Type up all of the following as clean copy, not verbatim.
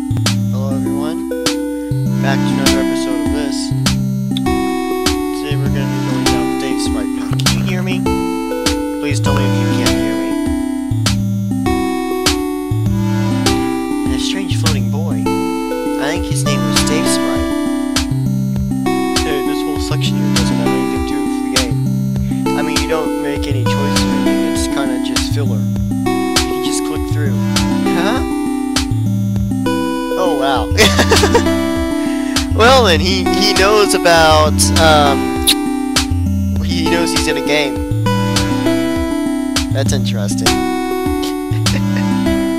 Hello everyone, back to another episode of this. Today we're going to be going down with Dave Sprite. Can you hear me? Please tell me if you can't hear me. And a strange floating boy. I think his name was Dave Sprite. This whole section here doesn't have anything to do with the game. I mean, you don't make any choices or anything, it's kind of just filler. You can just click through. Huh? Oh wow. Well then, he knows about, he knows he's in a game. That's interesting.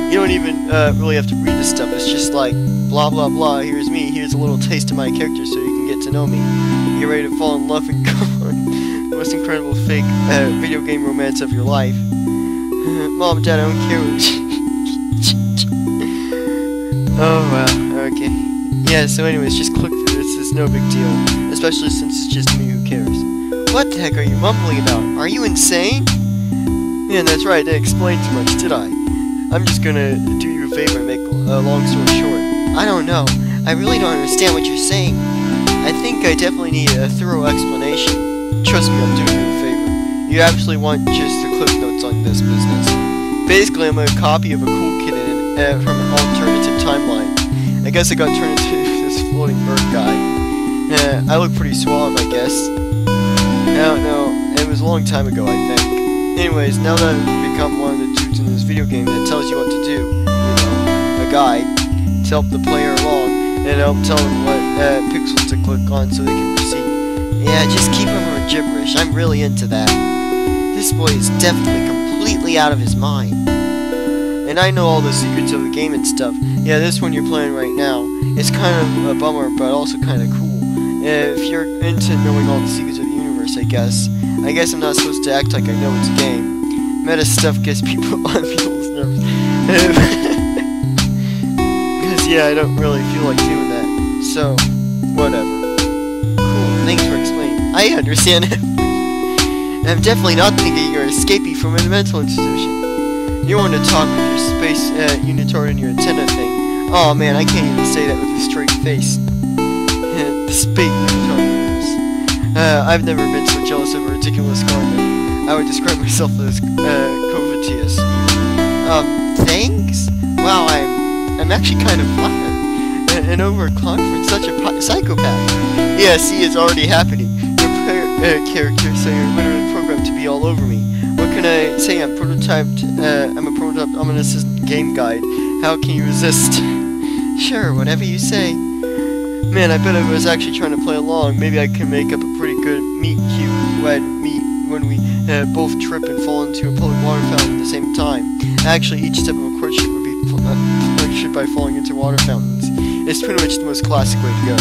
You don't even really have to read this stuff, it's just like, blah blah blah, here's me, here's a little taste of my character so you can get to know me. Get ready to fall in love and go on the most incredible fake video game romance of your life. Mom, Dad, I don't care what Oh wow, okay. Yeah, so anyways, just click through this, it's no big deal. Especially since it's just me, who cares? What the heck are you mumbling about? Are you insane? Yeah, that's right, I didn't explain too much, did I? I'm just gonna do you a favor and make a long story short. I don't know, I really don't understand what you're saying. I think I definitely need a thorough explanation. Trust me, I'm doing you a favor. You actually want just the cliff notes on this business. Basically, I'm a copy of a cool kid from an alternative timeline. I guess I got turned into this floating bird guy. I look pretty suave, I guess. I don't know, it was a long time ago, I think. Anyways, now that I've become one of the dudes in this video game that tells you what to do, you know, a guide, to help the player along, and help tell them what pixels to click on so they can proceed. Yeah, just keep him with gibberish, I'm really into that. This boy is definitely completely out of his mind. And I know all the secrets of the game and stuff. Yeah, this one you're playing right now, it's kind of a bummer, but also kind of cool. If you're into knowing all the secrets of the universe, I guess I'm not supposed to act like I know it's a game. Meta stuff gets people on people's nerves. Because, yeah, I don't really feel like doing that. So, whatever. Cool, thanks for explaining. I understand it. I'm definitely not thinking you're escaping from a mental institution. You want to talk with your space unitard and your antenna thing. Oh man, I can't even say that with a straight face. The space unitard. I've never been so jealous of a ridiculous garment. I would describe myself as covetous. Thanks? Wow, I'm actually kind of flattered. And over a conference, such a psychopath. Yeah, see, it's already happening. Your character, so you're literally programmed to be all over me. What can I say? I'm a prototyped ominous game guide. How can you resist? Sure, whatever you say. Man, I bet I was actually trying to play along. Maybe I can make up a pretty good meet cute when we both trip and fall into a public water fountain at the same time. Actually, each step of a courtship would be punctured by falling into water fountains. It's pretty much the most classic way to go.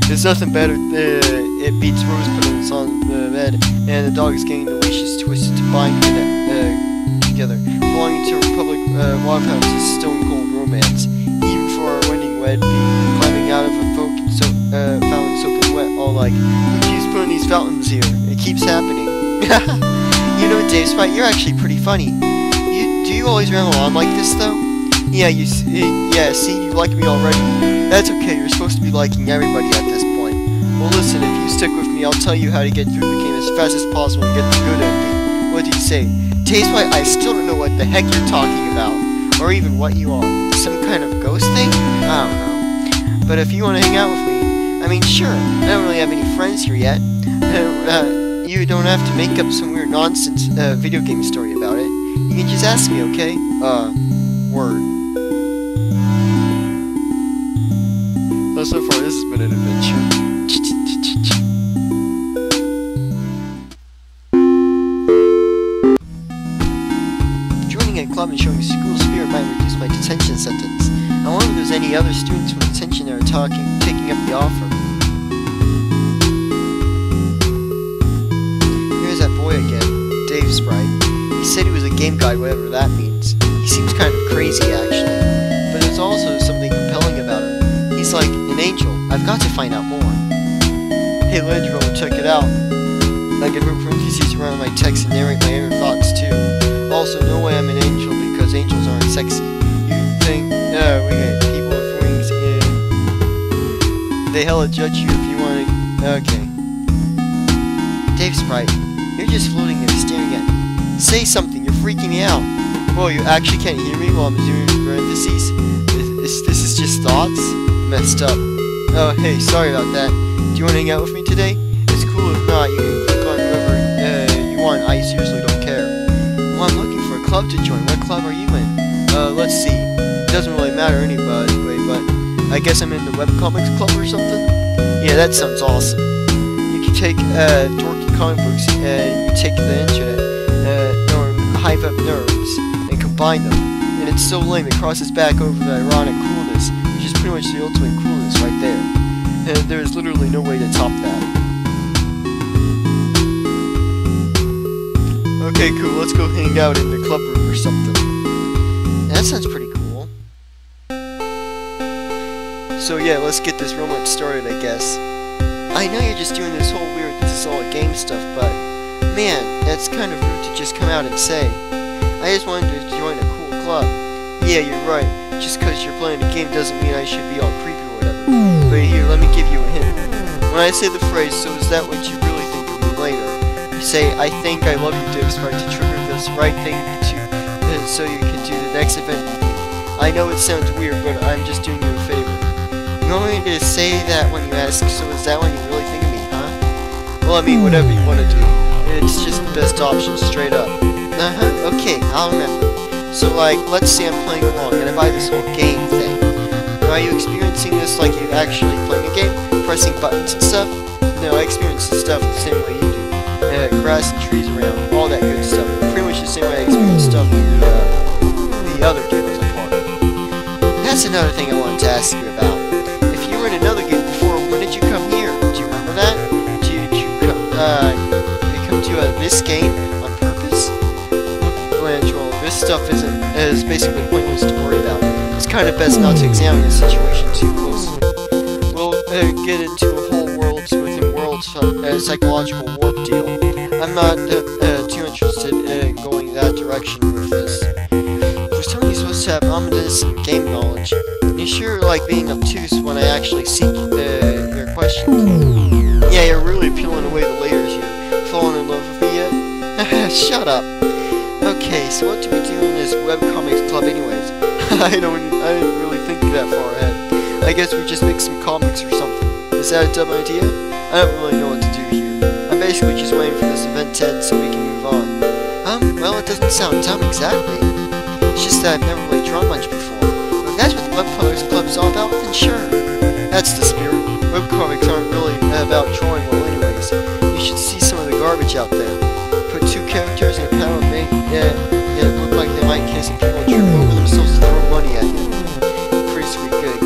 There's nothing better. It beats rose petals on the bed, and the dog is getting the leashes twisted to bind together. Falling into public water fountains is stone cold romance. Even for our winning wed, climbing out of a fountain soaking wet, all like, who keeps putting these fountains here? It keeps happening. You know, Dave Sprite, you're actually pretty funny. Do you always ramble on like this though? Yeah, see, you like me already. That's okay, you're supposed to be liking everybody at this point. Well listen, if you stick with me, I'll tell you how to get through the game as fast as possible and get the good ending. What do you say? Dave Sprite, I still don't know what the heck you're talking about. Or even what you are. Some kind of ghost thing? I don't know. But if you want to hang out with me, I mean sure, I don't really have any friends here yet. You don't have to make up some weird nonsense video game story about it. You can just ask me, okay? Word. Well, so far this has been an adventure. Joining a club and showing school spirit might reduce my detention sentence. I wonder if there's any other students from detention that are taking up the offer. Here's that boy again, Dave Sprite. He said he was a game guide, whatever that means. He seems kind of crazy, actually. But there's also something compelling about him. He's like an angel. I've got to find out more. Hey, Lendro, check it out. I can put parentheses around my text and narrate my inner thoughts, too. Also, no way I'm an angel because angels aren't sexy. You think, we get people Okay, hella judge you if you want to... Okay. Dave Sprite, you're just floating there staring at me. Say something, you're freaking me out. Whoa, you actually can't hear me while I'm doing parentheses? This is just thoughts? Messed up. Oh, hey, sorry about that. Do you want to hang out with me today? It's cool if not, you can click on whoever you want. I seriously don't care. Well, I'm looking for a club to join. What club are you in? Let's see. It doesn't really matter anyway, but I guess I'm in the webcomics club or something? Yeah, that sounds awesome. You can take dorky comic books and you take the internet, or hype up nerds, and combine them. And it's so lame it crosses back over the ironic coolness, which is pretty much the ultimate coolness right there. And there's literally no way to top that. Okay, cool, let's go hang out in the club room or something. That sounds pretty cool. So yeah, let's get this romance started, I guess. I know you're just doing this whole weird this is all a game stuff, but man, that's kind of rude to just come out and say. I just wanted to join a cool club. Yeah, you're right. Just because you're playing a game doesn't mean I should be all creepy or whatever. But here, let me give you a hint. When I say the phrase, so is that what you really think of me later? You say, I think I love you, Dave Sprite, to trigger this right thing to, so you can do the next event with me. I know it sounds weird, but I'm just doing you a favor. You want me to say that when you ask, so is that when you really think of me, huh? Well, I mean, whatever you want to do. It's just the best option, straight up. Okay, I'll remember. So, like, let's say I'm playing along, and I buy this whole game thing. Are you experiencing this like you're actually playing a game? Pressing buttons and stuff? No, I experience this stuff the same way you do. Grass and trees around, all that good stuff. Pretty much the same way I experience stuff in the other games I'm part of. That's another thing I wanted to ask you about. If you were in another game before, when did you come here? Do you remember that? Did you come to this game on purpose? Well, this stuff is basically pointless to worry about. It's kind of best not to examine the situation too closely. We'll get into a whole worlds within worlds psychological warp deal. I'm not too interested in going that direction with this. For somebody supposed to have omniscient game knowledge, you sure like being obtuse when I actually seek your questions? Yeah, you're really peeling away the layers here. Falling in love with me yet? Shut up. Okay, so what do we do in this webcomics club anyways? I didn't really think that far ahead. I guess we just make some comics or something. Is that a dumb idea? I don't really know what to do here. I'm basically just waiting for this event to end so we can move on. Well, it doesn't sound dumb exactly. It's just that I've never really drawn much before. But if that's what the webcomics club's all about, then sure. That's the spirit. Webcomics aren't really about drawing well anyways. You should see some of the garbage out there. Put two characters in a panel and make it look like they might kiss and people trip over themselves to throw money at you. Pretty sweet gig.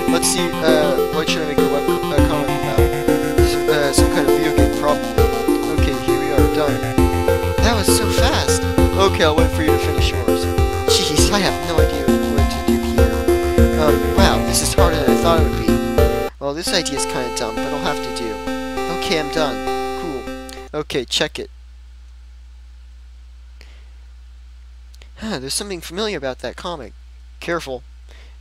Let's see, what should I make a comic about? Some kind of video game, probably. Okay, here we are, done. That was so fast. Okay, I'll wait for you to finish yours. Jeez, I have no idea what to do here. Wow, this is harder than I thought it would be. Well, this idea is kind of dumb, but I'll have to do. Okay, I'm done. Cool. Okay, check it. There's something familiar about that comic. Careful.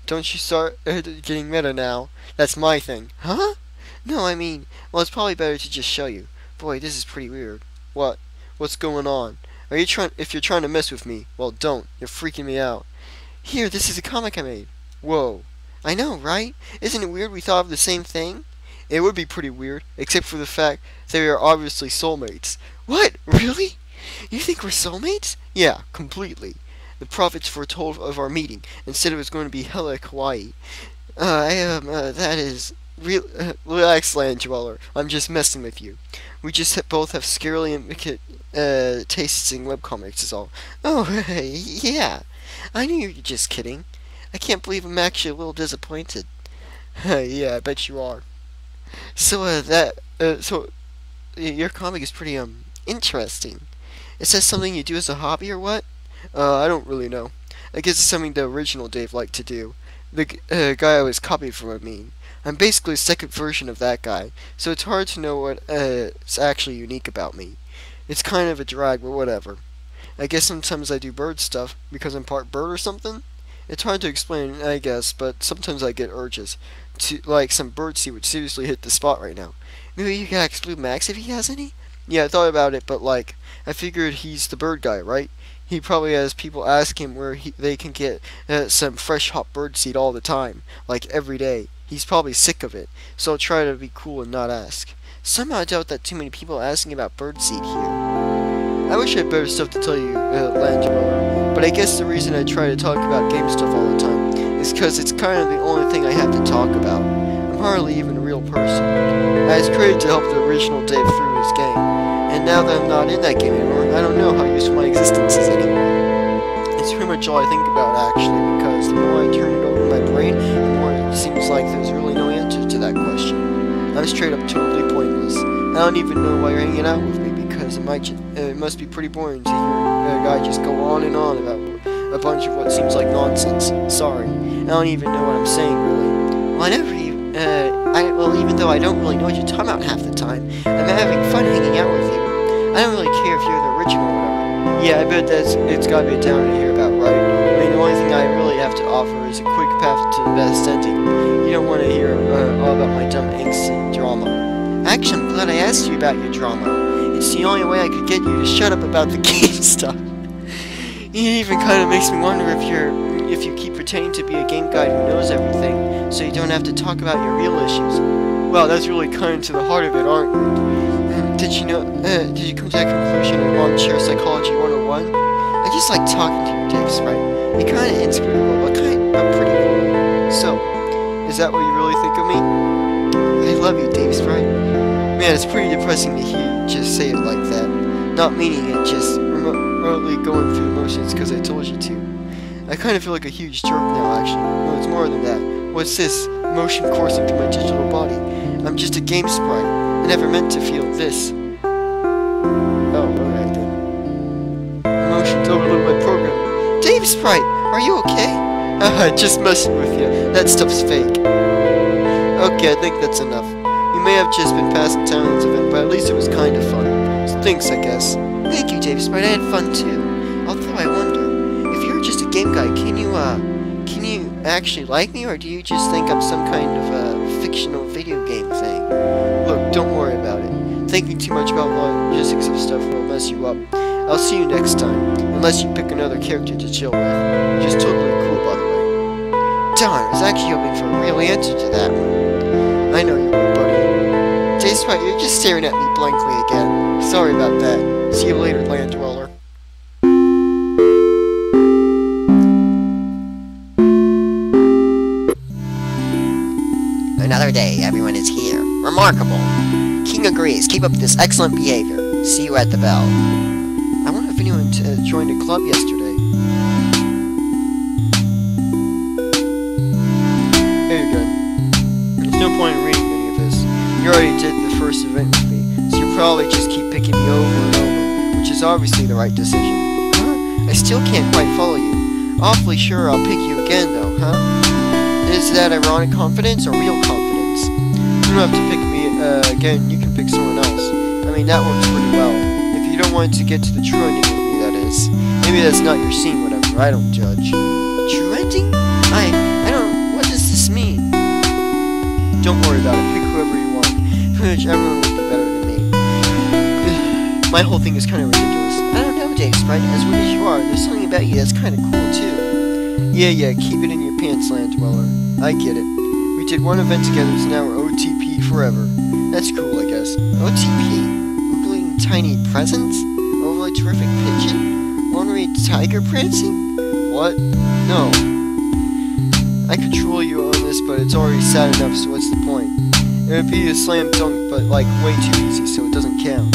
Don't you start getting meta now. That's my thing. Huh? No, I mean, well, it's probably better to just show you. Boy, this is pretty weird. What? What's going on? If you're trying to mess with me, well, don't. You're freaking me out. Here, this is a comic I made. Whoa. I know, right? Isn't it weird we thought of the same thing? It would be pretty weird, except for the fact that we are obviously soulmates. What? Really? You think we're soulmates? Yeah, completely. The prophets foretold of our meeting, and said it was going to be hella kawaii. That is... relax, Land Dweller. I'm just messing with you. We just both have scarily intricate tastes in webcomics is all. Oh, yeah. I knew you were just kidding. I can't believe I'm actually a little disappointed. Yeah, I bet you are. So, your comic is pretty, interesting. Is that something you do as a hobby or what? I don't really know. I guess it's something the original Dave liked to do. The guy I was copied from, I mean. I'm basically a second version of that guy, so it's hard to know what is actually unique about me. It's kind of a drag, but whatever. I guess sometimes I do bird stuff, because I'm part bird or something? It's hard to explain, I guess, but sometimes I get urges to, like, some birdseed would seriously hit the spot right now. Maybe you can ask Blue Max if he has any? Yeah, I thought about it, but, like, I figured he's the bird guy, right? He probably has people ask him where they can get some fresh hot birdseed all the time, like every day. He's probably sick of it, so I'll try to be cool and not ask. Somehow I doubt that too many people are asking about birdseed here. I wish I had better stuff to tell you, Landrover, but I guess the reason I try to talk about game stuff all the time is because it's kind of the only thing I have to talk about. I'm hardly even a real person. I was created to help the original Dave through his game, and now that I'm not in that game anymore, I don't know how useful my existence is anymore. It's pretty much all I think about, actually, because the more I turn it over in my brain, the more it seems like there's really no answer to that question. I'm straight up totally pointless. I don't even know why you're hanging out with me, because it must be pretty boring to hear a guy just go on and on about a bunch of what seems like nonsense. Sorry, I don't even know what I'm saying, really. Well, I never even, even though I don't really know what you're talking about half the time, I'm having fun hanging out with you. I don't really care if you're the original or whatever. Yeah, I bet it's gotta be a downer to hear about, right? I mean, the only thing I really have to offer is a quick path to the best ending. You don't want to hear all about my dumb angst and drama. Actually, I'm glad I asked you about your drama. It's the only way I could get you to shut up about the game stuff. It even kind of makes me wonder if you keep pretending to be a game guy who knows everything, so you don't have to talk about your real issues. Well, that's really kind of to the heart of it, aren't you? Did you come to that conclusion in Armchair Psychology 101? I just like talking to you, Dave Sprite. You're kind of inscrutable, but pretty cool. So, is that what you really think of me? I love you, Dave Sprite. Man, it's pretty depressing to hear you just say it like that. Not meaning it, just remotely going through the motions because I told you to. I kind of feel like a huge jerk now, actually. No, it's more than that. What's this? Motion coursing through my digital body. I'm just a game sprite. I never meant to feel this. Oh, alright then. Emotions overload my program. Dave Sprite, are you okay? Just messing with you. That stuff's fake. Okay, I think that's enough. You may have just been passing time on this event, but at least it was kind of fun. So thanks, I guess. Thank you, Dave Sprite. I had fun too. Although I wonder, if you're just a game guy, can you actually like me, or do you just think I'm some kind of fictional video game thing? Look, don't worry about it. Thinking too much about logistics of stuff will mess you up. I'll see you next time, unless you pick another character to chill with. Which is totally cool, by the way. Darn, I was actually hoping for a real answer to that one. I know you were, buddy. Dave Sprite, you're just staring at me blankly again. Sorry about that. See you later, Land Dweller. Another day, everyone is here. Remarkable. King agrees. Keep up this excellent behavior. See you at the bell. I wonder if anyone joined a club yesterday. There you go. There's no point in reading any of this. You already did the first event with me, so you'll probably just keep picking me over and over, which is obviously the right decision. Huh? I still can't quite follow you. Awfully sure I'll pick you again, though, huh? Is that ironic confidence or real confidence? You don't have to pick me again, you can pick someone else. I mean, that works pretty well. If you don't want to get to the true ending with me, that is. Maybe that's not your scene, whatever, I don't judge. True ending? I don't, what does this mean? Don't worry about it, pick whoever you want. Pretty much everyone would be better than me. My whole thing is kind of ridiculous. I don't know, Dave Sprite, as weird as you are, there's something about you that's kind of cool, too. Yeah, keep it in your pants, Land Dweller. I get it. We did one event together, so now we're OTP forever. That's cool, I guess. OTP? Oogling tiny presents? Overly terrific pigeon? Ornery tiger prancing? What? No. I control you on this, but it's already sad enough, so what's the point? It would be a slam dunk, but like way too easy, so it doesn't count.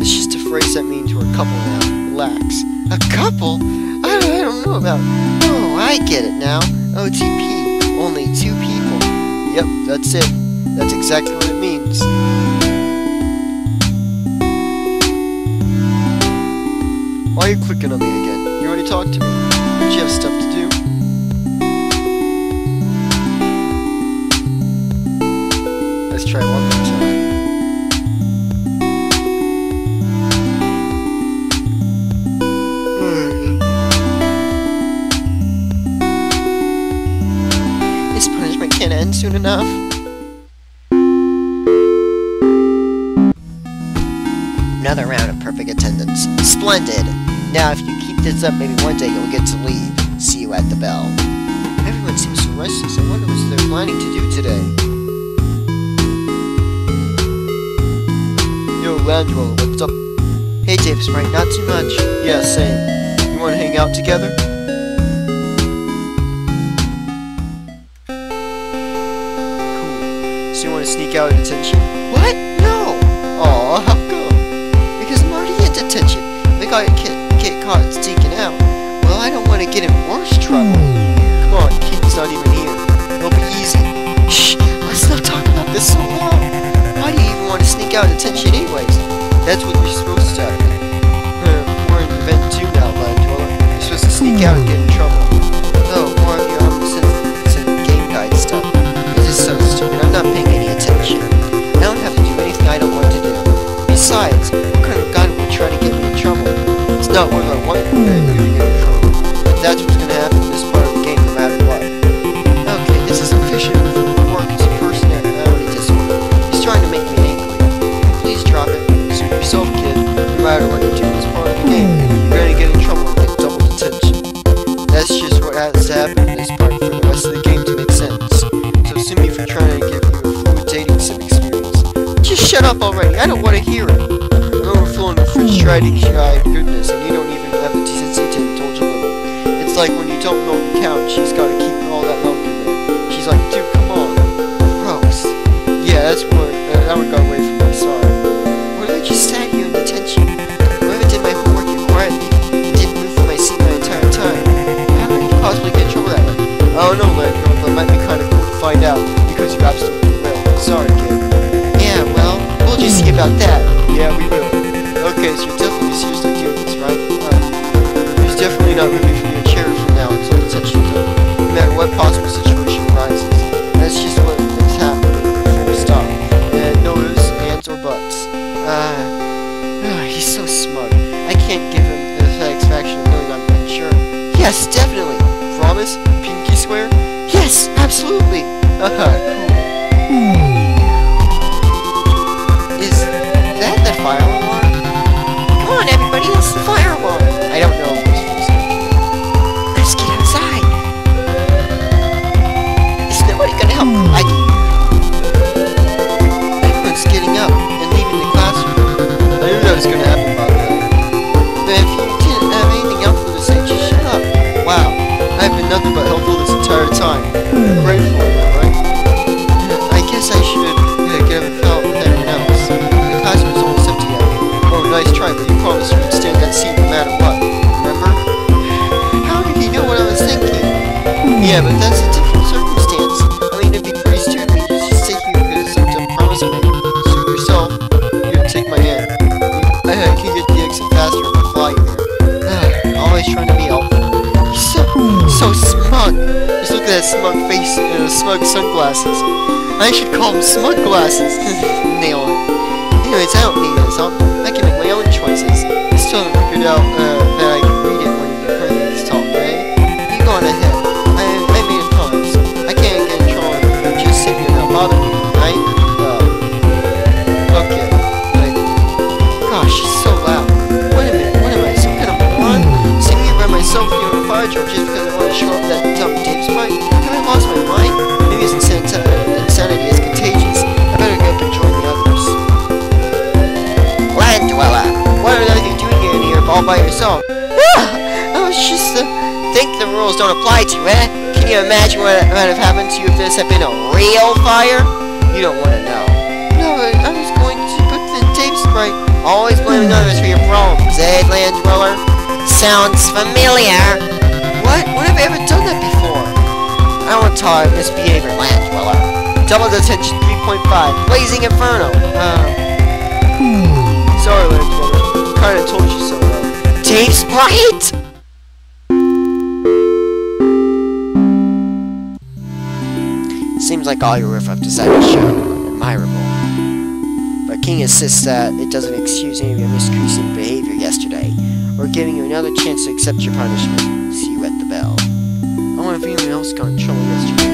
It's just a phrase that means we're a couple now. Relax. A couple? I don't know about... Oh, I get it now. OTP. Only two people. Yep, that's it. That's exactly what it means. Why are you clicking on me again? You already talked to me. Don't you have stuff to do? Let's try one more time. can't end soon enough? Another round of perfect attendance. Splendid! Now, if you keep this up, maybe one day you'll get to leave. See you at the bell. Everyone seems so restless. I wonder what they're planning to do today. Yo, Landroller, what's up? Hey, Dave Sprite, not too much. Yeah, same. You wanna hang out together? Cool. So you wanna sneak out of detention? What? No! Aw, how come? Because I'm already in detention. If I get caught sneaking out, well, I don't want to get in worse trouble. Come on, King's not even here. It'll be easy. Shh! Let's not talk about this so long. Why do you even want to sneak out of detention anyways? That's what you're supposed to have. We're in Event 2 now, Landroller. You're supposed to sneak out and get in trouble. Oh, more of your game guide stuff. This is so stupid. I'm not paying any attention. I don't have to do anything I don't want to do. Besides, what kind of guy would try to get me in trouble? It's not what I want you to get in trouble. But that's what's gonna happen in this part of the game no matter what. Okay, this is officially Quark's personality disorder. He's trying to make me angry. Please drop it. Suit yourself, kid. No matter what you do in this part of the game, you're gonna get in trouble and get double detention. That's just what has to happen in this part for the rest of the game to make sense. So sue me for trying to give you a fluid dating sim experience. Just shut up already. I don't want to hear it. I'm overflowing with rich tried goodness, and you don't even have the decency to indulge a little. It's like when you don't milk a cow and she's gotta keep all that milk in there. She's like, dude, come on. Gross. Yeah, that's what, that one got away from me, sorry. What if I just sat here in detention? What if I did my homework here quietly and didn't move from my seat my entire time? How could you possibly get in trouble that way? I don't know, Landroller, but it might be kinda cool to find out, because you absolutely will. Sorry, kid. Yeah, well, we'll just see about that. Yeah, we will. Okay, so you're definitely seriously doing this, right? He's definitely not moving from your chair from now until detention's over. No matter what possible situation arises. That's just what things happen before we stop. And no ifs, ands, or buts. He's so smug. I can't give him the satisfaction of knowing I'm unsure. Yes, definitely. Promise? Pinky swear? Yes, absolutely. Cool. Is that the fire alarm? Come on, everybody, that's the fire alarm. I don't know. Let's get outside. Is nobody gonna help Mikey? Everyone's getting up and leaving the classroom. I knew that was gonna happen, by the way. But if you didn't have anything helpful to say, just shut up. Wow, I've been nothing but helpful this entire time. Grateful, right? I guess I should get up and fill out with everyone else. The classroom is almost empty yet. Oh, nice try, but you promised you would stay in that seat no matter what. Remember? How did he know what I was thinking? Yeah, but That's a different circumstance. I mean, it'd be pretty stupid of me to just take you because of some promise I made. suit yourself. Here, take my hand. I can get the exit faster if I fly you there. Always trying to be helpful. He's so smug. Just look at that smug face and those smug sunglasses. I should call them smug glasses. Nail it. Anyways, I don't need this. I can make my own choices. I still haven't figured out that I can read it when you heard me talk, right? You go on ahead. I made a promise. I can't get in trouble if you just sit here and not bother me, right? Okay. Like, gosh, she's so loud. Wait a minute, what am I, some kind of moron? Sitting here by myself here on a fire truck just because I want to show up that dumb Dave Sprite? Have I lost my mind? Maybe his insanity is contagious. I better get up and join the others. Landroller, what are you doing here all by yourself? I was just think the rules don't apply to you, eh? Can you imagine what might have happened to you if this had been a real fire? You don't want to know. No, I was going to put the Dave Sprite. Always blaming others for your problems, eh, Landroller? Sounds familiar. What? When have I ever done that before? I won't tolerate misbehavior, Landroller. Double detention 3.5. Blazing Inferno. Sorry, Landroller. Kinda told you so, though. Dave Sprite! Seems like all your riff-up decided to show admirable. But King insists that it doesn't excuse any of your miscreasing behavior yesterday. We're giving you another chance to accept your punishment. See you at the bell. I wonder if anyone else got in trouble yesterday.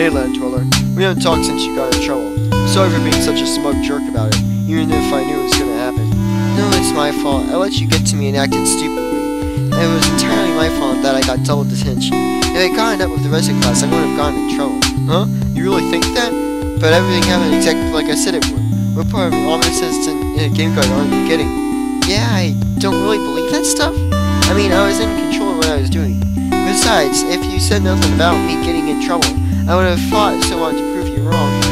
Hey, Land Dweller. We haven't talked since you got in trouble. Sorry for being such a smug jerk about it, even if I knew it was gonna happen. No, it's my fault. I let you get to me and acted stupidly. It was entirely my fault that I got double detention. If I got up with the rest of the class, I wouldn't have gotten in trouble. Huh? You really think that? But everything happened exactly like I said it would. What part of ominous game guard aren't you getting? Yeah, I don't really believe that stuff. I mean, I was in control of what I was doing. Besides, if you said nothing about me getting in trouble, I would have fought so hard to prove you wrong.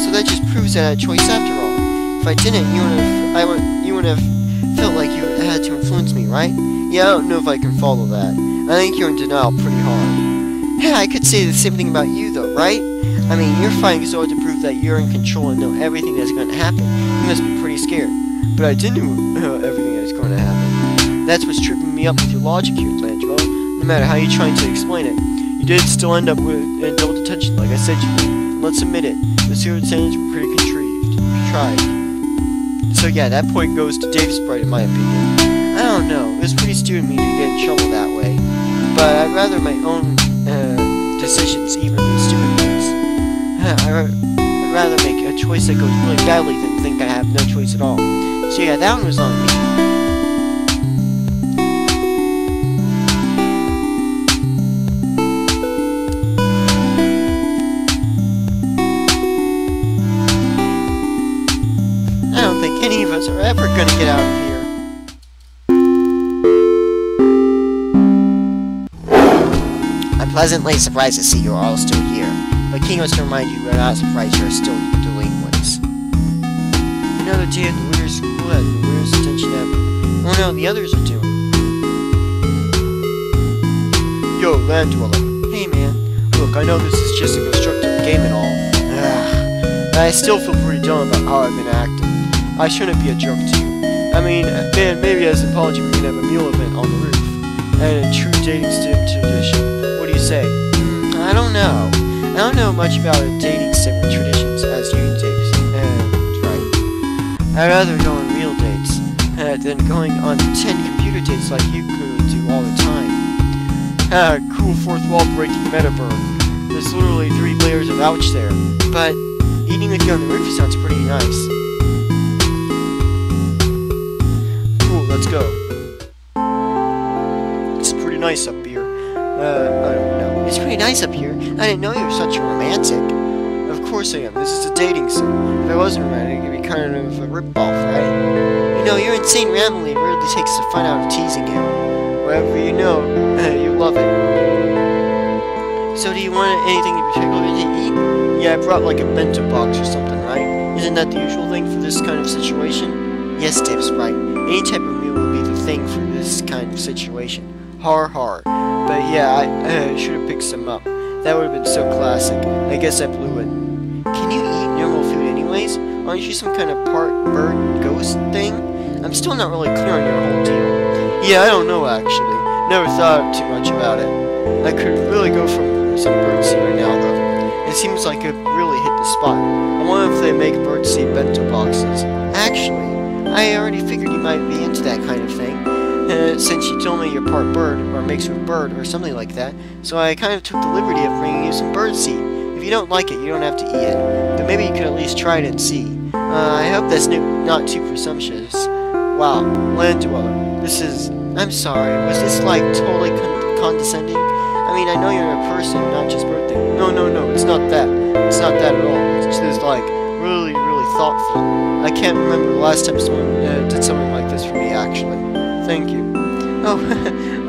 So that just proves that I had a choice after all. If I didn't, you wouldn't have felt like you had to influence me, right? Yeah, I don't know if I can follow that. I think you're in denial pretty hard. Yeah, I could say the same thing about you, though, right? I mean, you're fighting so hard to prove that you're in control and know everything that's going to happen. You must be pretty scared. But I didn't know everything that's going to happen. That's what's tripping me up with your logic here, Landro. No matter how you're trying to explain it, you did still end up with double detention, like I said you would. Let's admit it, the zero attendance were pretty contrived. So yeah, that point goes to Dave Sprite, in my opinion. I don't know, it was pretty stupid of me to get in trouble that way. But I'd rather my own decisions, even the stupid ones. I'd rather make a choice that goes really badly than think I have no choice at all. So yeah, that one was on me. I don't think any of us are ever gonna get out of here. I'm pleasantly surprised to see you all still here. But King wants to remind you, we're not surprised you're still delinquents. Another day at the winter's school has the weirdest attention ever. I wonder how the others are doing. Yo, Land Dweller. Hey, man. Look, I know this is just a constructive game and all. But I still feel pretty dumb about how I've been acting. I shouldn't be a jerk to you. I mean, man, maybe as an apology we can have a meal event on the roof. And a true dating sim tradition. What do you say? I don't know. I don't know much about dating sim traditions as you do. Right. I'd rather go on real dates than going on 10 computer dates like you could do all the time. Cool fourth wall breaking meta burn. There's literally 3 layers of ouch there. But eating with you on the roof sounds pretty nice. Cool, let's go. It's pretty nice up here. I don't know. It's pretty nice up here. I didn't know you were such a romantic. Of course I am. This is a dating sim. If I wasn't romantic, it'd be kind of a rip-off, right? You know, your insane rambling really takes the fun out of teasing him. Whatever you know, you love it. So do you want anything in particular to eat? Yeah, I brought like a bento box or something, right? Isn't that the usual thing for this kind of situation? Yes, Dave Sprite. Any type of meal would be the thing for this kind of situation. Har har. But yeah, I should have picked some up. That would have been so classic. I guess I blew it. Can you eat normal food anyways? Aren't you some kind of part bird ghost thing? I'm still not really clear on your whole deal. Yeah, I don't know actually. Never thought too much about it. I could really go for some birdseed right now though. It seems like it really hit the spot. I wonder if they make birdseed bento boxes. Actually, I already figured you might be into that kind of thing. Since you told me you're part bird, or mixed with bird, or something like that, so I kind of took the liberty of bringing you some birdseed. If you don't like it, you don't have to eat it, but maybe you could at least try it and see. I hope that's not too presumptuous. Wow, Land Dweller, this is... I'm sorry, was this like totally condescending? I mean, I know you're a person, not just birthday. No, it's not that. It's not that at all. It's just like, really thoughtful. I can't remember the last time someone did something like this for me, actually. Thank you. Oh,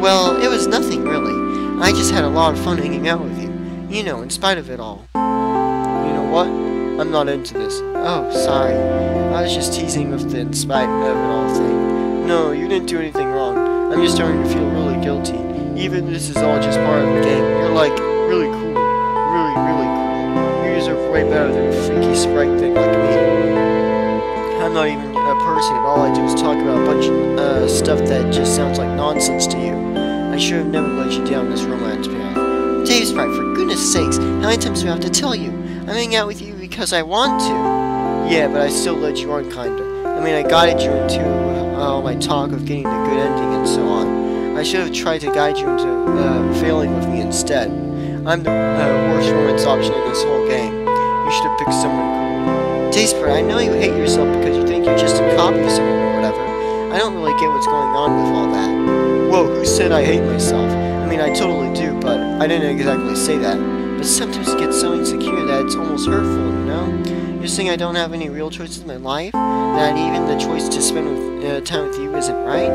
well, it was nothing really. I just had a lot of fun hanging out with you. You know, in spite of it all. You know what? I'm not into this. Oh, sorry. I was just teasing with the in spite of it all thing. No, you didn't do anything wrong. I'm just starting to feel really guilty. Even this is all just part of the game. You're like, really cool. Really cool. You deserve way better than a freaky sprite thing like me. I'm not even a person, and all I do is talk about a bunch of stuff that just sounds like nonsense to you. I should have never let you down this romance path. Dave Sprite, for goodness sakes, how many times do I have to tell you? I'm hanging out with you because I want to. Yeah, but I still led you on, kinda. I mean, I guided you into my talk of getting the good ending and so on. I should have tried to guide you into failing with me instead. I'm the worst romance option in this whole game. You should have picked someone cool. Daysprite, I know you hate yourself because you think you're just a copy of someone or whatever. I don't really get what's going on with all that. Whoa, who said I hate myself? I mean, I totally do, but I didn't exactly say that. But sometimes you get so insecure that it's almost hurtful, you know? You're saying I don't have any real choices in my life? That even the choice to spend time with you isn't right?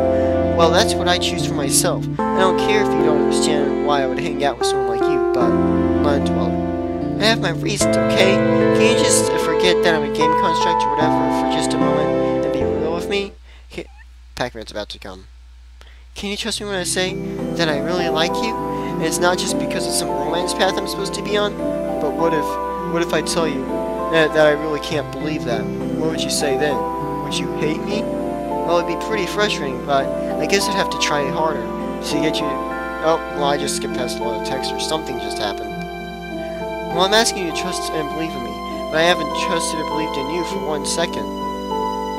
Well, that's what I choose for myself. I don't care if you don't understand why I would hang out with someone like you, but Land Dweller, I have my reasons, okay? Can you just forget that I'm a game construct or whatever for just a moment and be real with me? Pac-Man's about to come. Can you trust me when I say that I really like you? And it's not just because of some romance path I'm supposed to be on? But what if I tell you that I really can't believe that? What would you say then? Would you hate me? Well, it'd be pretty frustrating, but I guess I'd have to try harder to get you to... Oh, well, I just skipped past a lot of text or something just happened. Well, I'm asking you to trust and believe in me, but I haven't trusted or believed in you for 1 second.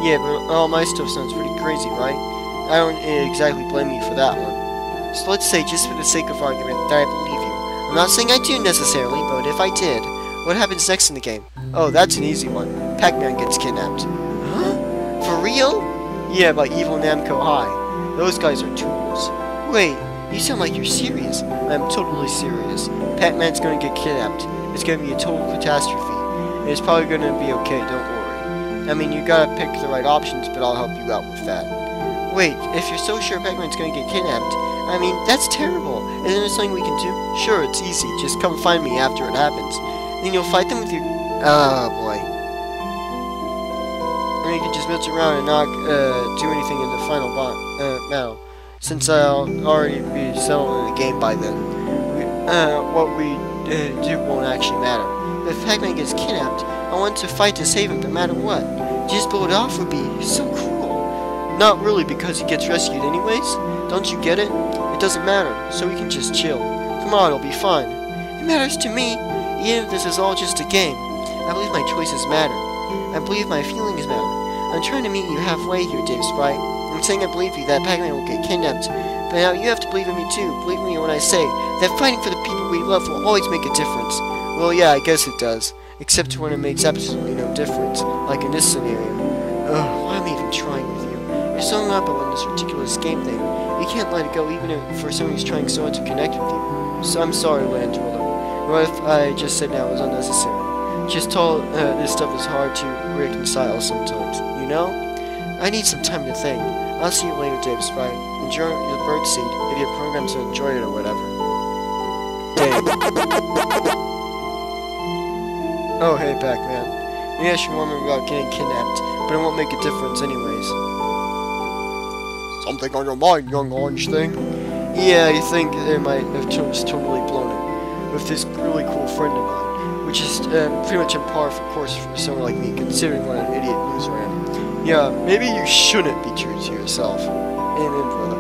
Yeah, but all my stuff sounds pretty crazy, right? I don't exactly blame you for that one. So let's say, just for the sake of argument, that I believe you. I'm not saying I do necessarily, but if I did, what happens next in the game? Oh, that's an easy one. Pac-Man gets kidnapped. Huh? For real? Yeah, by evil Namco High. Those guys are tools. Wait, you sound like you're serious. I'm totally serious. Pac-Man's gonna get kidnapped. It's gonna be a total catastrophe. And it's probably gonna be okay, don't worry. I mean, you gotta pick the right options, but I'll help you out with that. Wait, if you're so sure Pac-Man's gonna get kidnapped, I mean, that's terrible. Isn't there something we can do? Sure, it's easy. Just come find me after it happens. Then you'll fight them with your... Oh, boy. Or you can just mess around and not do anything in the final battle, since I'll already be settled in the game by then. What we do won't actually matter. If Pac-Man gets kidnapped, I want to fight to save him no matter what. Just blow it off would be so cruel. Not really, because he gets rescued anyways. Don't you get it? It doesn't matter, so we can just chill. Come on, it'll be fine. It matters to me, even if this is all just a game. I believe my choices matter. I believe my feelings matter. I'm trying to meet you halfway here, Daysprite. I'm saying I believe you that Pac-Man will get kidnapped. But now you have to believe in me too. Believe me when I say that fighting for the people we love will always make a difference. Well, yeah, I guess it does. Except when it makes absolutely no difference, like in this scenario. Ugh, why am I even trying with you? You're so hung up on this ridiculous game thing. You can't let it go even if for someone who's trying so hard to connect with you. So I'm sorry, Land Dweller. What if I just said that was unnecessary? Just told this stuff is hard to reconcile sometimes, you know? I need some time to think. I'll see you later, Daysprite. Enjoy your birdseed, if you're programmed to enjoy it or whatever. Oh, hey, Pac-Man. Maybe I should warn him about getting kidnapped, but it won't make a difference anyways. Something on your mind, young orange thing? Yeah, you think they might have just totally blown it with this really cool friend of mine, which is pretty much on par for course for someone like me, considering what an idiot loser I am. Yeah, maybe you shouldn't be true to yourself. Amen, brother.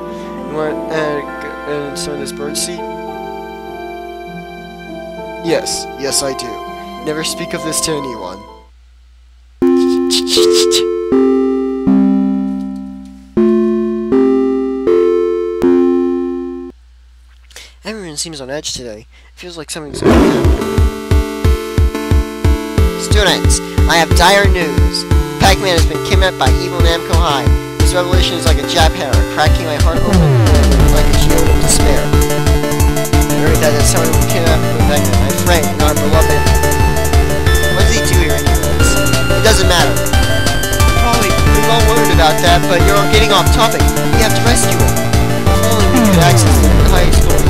You want some of this birdseed? Yes, I do. Never speak of this to anyone. Everyone seems on edge today. It feels like something's going to happen. Students, I have dire news. Pac-Man has been kidnapped by evil Namco High. This revelation is like a jackhammer, cracking my heart open like a geode of despair. I heard that someone was kidnapped with Pac-Man, my friend, and our beloved. What does he do here anyways? It doesn't matter. We've all wondered about that, but you're all getting off topic. We have to rescue him. If only we could access the highest goal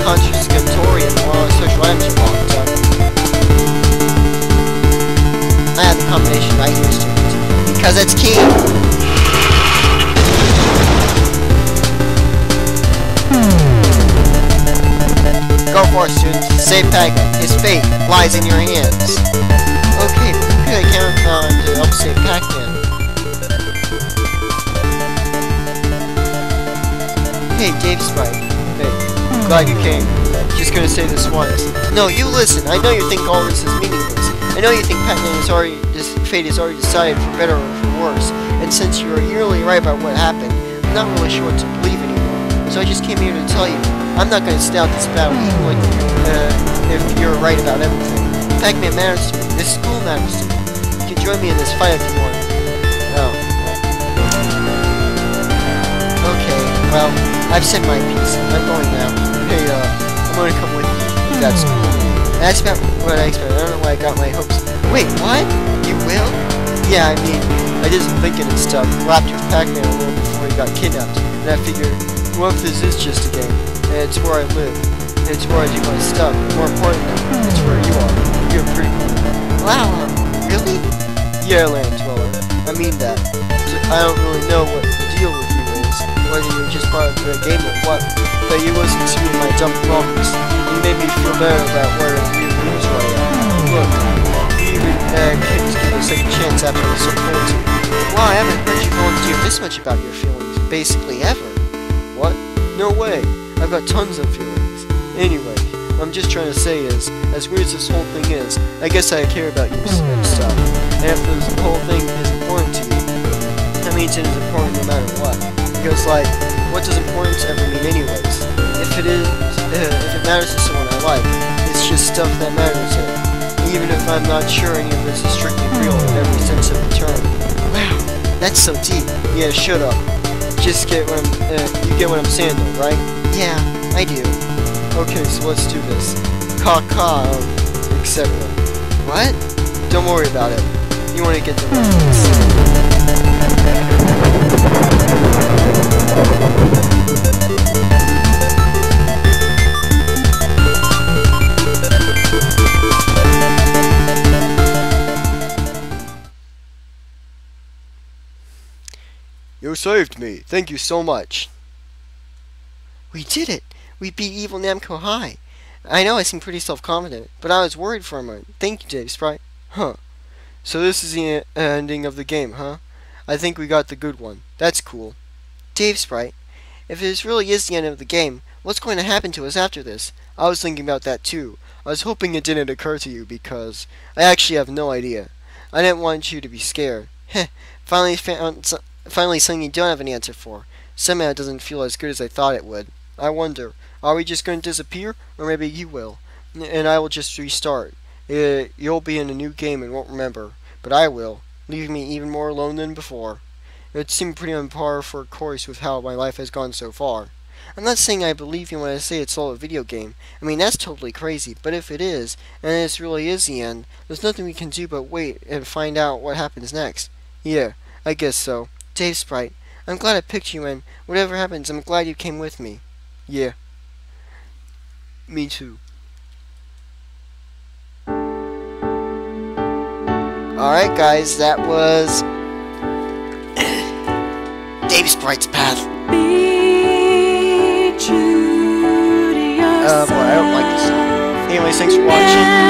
Confiscatorium while our social items are locked up. I have the combination right here, students. Because it's key! Go for it, students. Save Pac-Man. His fate lies in your hands. Okay, but who could I count on to help save Pac-Man? Hey, Daysprite. Hey, glad you came. Just gonna say this once. No, you listen. I know you think all this is meaningless. I know you think Pac-Man is already, fate is already decided for better or for worse. And since you are eerily right about what happened, I'm not really sure what to believe anymore. So I just came here to tell you. I'm not gonna stay out this battle even if you're right about everything. Pac-Man matters to me. This school matters to me. You can join me in this fight if you want. Oh. Okay, well, I've said my piece. I'm going now. Hey, I'm gonna come with you if that's cool. That's about what I expected. I don't know why I got my hopes. Wait, what? You will? Yeah, I mean, I did some thinking and stuff. Lapped with Pac-Man a little before he got kidnapped. And I figured, what if this is just a game? And it's where I live. And it's where I do my stuff. More importantly, it's where you are. You're pretty cool. Wow, really? Yeah, Land Dweller. I mean that. So I don't really know what the deal with you is. Whether you're just part of the game or what. But you listened to me in my dumb problems. You made me feel better about where the real news I am. Look, you even kids give a second chance after I was so cold to you. Wow, I haven't heard you volunteer this much about your feelings. Basically ever. What? No way. I've got tons of feelings. Anyway, what I'm just trying to say is, as weird as this whole thing is, I guess I care about you and stuff. And if this whole thing is important to you, that means it is important no matter what. Because, like, what does importance ever mean anyways? If it matters to someone I like, it's just stuff that matters to it. Even if I'm not sure any of this is strictly real in every sense of the term. Wow, that's so deep. Yeah, shut up. Just get what you get what I'm saying though, right? Yeah, I do. Okay, so let's do this. Caw, etc. What? Don't worry about it. You want to get the reference. You saved me. Thank you so much. We did it! We beat Evil Namco High. I know I seem pretty self-confident, but I was worried for a moment. Thank you, Dave Sprite. Huh. So this is the ending of the game, huh? I think we got the good one. That's cool. Dave Sprite, if this really is the end of the game, what's going to happen to us after this? I was thinking about that too. I was hoping it didn't occur to you because I actually have no idea. I didn't want you to be scared. Heh, finally something you don't have an answer for. Somehow it doesn't feel as good as I thought it would. I wonder, are we just going to disappear? Or maybe you will. And I will just restart. You'll be in a new game and won't remember. But I will, leaving me even more alone than before. It would seem pretty on par for course with how my life has gone so far. I'm not saying I believe you when I say it's all a video game. I mean, that's totally crazy. But if it is, and this really is the end, there's nothing we can do but wait and find out what happens next. Yeah, I guess so. Dave Sprite, I'm glad I picked you, and whatever happens, I'm glad you came with me. Yeah. Me too. Alright guys, that was Dave Sprite's Path. Be true to yourself. Boy, I don't like this song. Anyways, thanks for watching.